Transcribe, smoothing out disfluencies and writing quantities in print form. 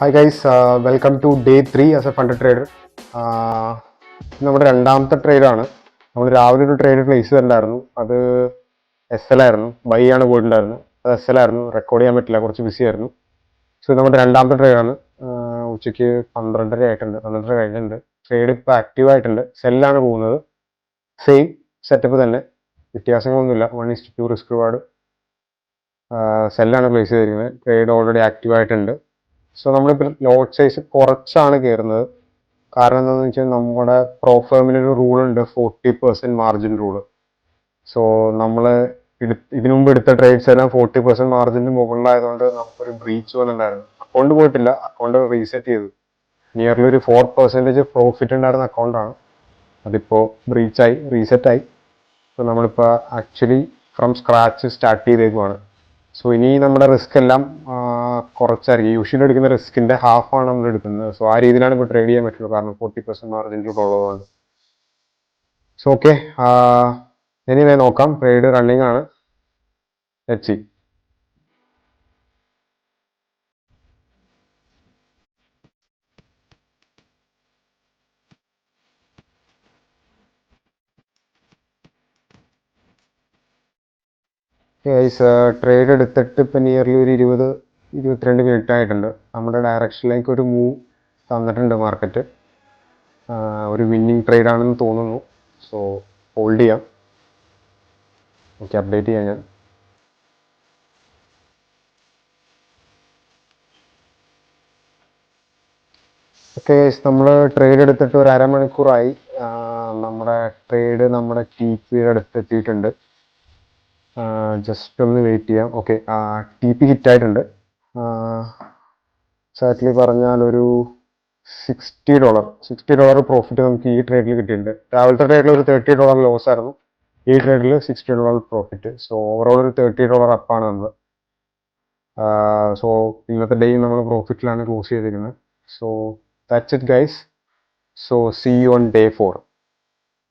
Hi guys, welcome to day 3 as a fund trader. നമ്മുടെ രണ്ടാമത്തെ ട്രേഡാണ്. നമ്മൾ രാവിലെ ഒരു ട്രേഡ് പ്ലേസ് ചെയ്തിട്ടുണ്ടായിരുന്നു. അത് SL ആയിരുന്നു, ബൈ ആണ് പോയിട്ടുണ്ടായിരുന്നു. അത് SL ആയിരുന്നു, റെക്കോർഡ് ചെയ്യാൻ പറ്റില്ല, കുറച്ച് ബിസി ആയിരുന്നു. സോ നമ്മുടെ രണ്ടാമത്തെ ട്രേഡാണ്. ഉച്ചയ്ക്ക് 12:30 ആയിട്ടുണ്ട്, 12:30 കഴിഞ്ഞിട്ടുണ്ട്. ട്രേഡ് ഇപ്പോൾ ആക്റ്റീവ് ആയിട്ടുണ്ട്. സെല്ലാണ് പോകുന്നത്, സെയിം സെറ്റപ്പ് തന്നെ, വ്യത്യാസങ്ങളൊന്നുമില്ല. 1:2 റിസ്ക് റിവാർഡ്. സെല്ലാണ് പ്ലേസ് ചെയ്തിരിക്കുന്നത്. ട്രേഡ് ഓൾറെഡി ആക്റ്റീവ് ആയിട്ടുണ്ട്. സോ നമ്മളിപ്പോൾ ലോട്ട് സൈസ് കുറച്ചാണ് കയറുന്നത്. കാരണം എന്താണെന്ന് വെച്ചാൽ നമ്മുടെ പ്രോഫേമിലൊരു റൂളുണ്ട്, 40% മാർജിൻ റൂള്. സോ നമ്മൾ ഇതിനു മുമ്പ് എടുത്ത ട്രേഡ്സ് എല്ലാം 40% മാർജിന് മുകളിലായതുകൊണ്ട് നമുക്കൊരു ബ്രീച്ച് വന്നിട്ടുണ്ടായിരുന്നു. അക്കൗണ്ട് പോയിട്ടില്ല, അക്കൗണ്ട് റീസെറ്റ് ചെയ്തു. നിയർലി ഒരു 4% പ്രോഫിറ്റ് ഉണ്ടായിരുന്ന അക്കൗണ്ടാണ്. അതിപ്പോൾ ബ്രീച്ചായി, റീസെറ്റായി. സോ നമ്മളിപ്പോൾ ആക്ച്വലി ഫ്രം സ്ക്രാച്ച് സ്റ്റാർട്ട് ചെയ്തേക്കുവാണ്. സോ ഇനി നമ്മുടെ റിസ്ക് എല്ലാം കുറച്ചായിരിക്കും. യൂഷ്വലി എടുക്കുന്ന റിസ്കിന്റെ ഹാഫാണ് നമ്മൾ എടുക്കുന്നത്. സോ ആ രീതിയിലാണ് ഇപ്പോൾ ട്രേഡ് ചെയ്യാൻ പറ്റുള്ളൂ, കാരണം 40% മാർജിൻ ഉള്ളതുകൊണ്ട്. സോ ഓക്കെ, എനിവേ നോക്കാം. ട്രേഡ് റണ്ണിങ് ആണ്. Let's see. ട്രേഡ് എടുത്തിട്ട് ഇപ്പം നിയർലി ഒരു 22 മിനിറ്റ് ആയിട്ടുണ്ട്. നമ്മുടെ ഡയറക്ഷനിലേക്ക് ഒരു മൂവ് തന്നിട്ടുണ്ട് മാർക്കറ്റ്. ഒരു വിന്നിങ് ട്രേഡ് ആണെന്ന് തോന്നുന്നു. സോ ഹോൾഡ് ചെയ്യാം. ഓക്കെ, അപ്ഡേറ്റ് ചെയ്യാം ഞാൻ. ഓക്കെ, നമ്മൾ ട്രേഡ് എടുത്തിട്ട് ഒരു അരമണിക്കൂറായി. നമ്മുടെ ട്രേഡ് നമ്മുടെ TPയുടെ അടുത്ത് എത്തിയിട്ടുണ്ട്. ജസ്റ്റ് ഒന്ന് വെയിറ്റ് ചെയ്യാം. Okay, TP ഹിറ്റായിട്ടുണ്ട്. എക്സാക്ട്ലി പറഞ്ഞാൽ ഒരു $60 പ്രോഫിറ്റ് നമുക്ക് ഈ ട്രേഡിൽ കിട്ടിയിട്ടുണ്ട്. രാവിലത്തെ ട്രേഡിൽ ഒരു $30 ലോസ് ആയിരുന്നു. ഈ ട്രേഡിൽ $60 പ്രോഫിറ്റ്. സോ ഓവറോൾ ഒരു $30 അപ്പാണ് നമ്മൾ. സോ ഇന്നത്തെ ഡേ നമ്മൾ പ്രോഫിറ്റിലാണ് ക്ലോസ് ചെയ്തിരിക്കുന്നത്. So that's it guys. So see you on day 4.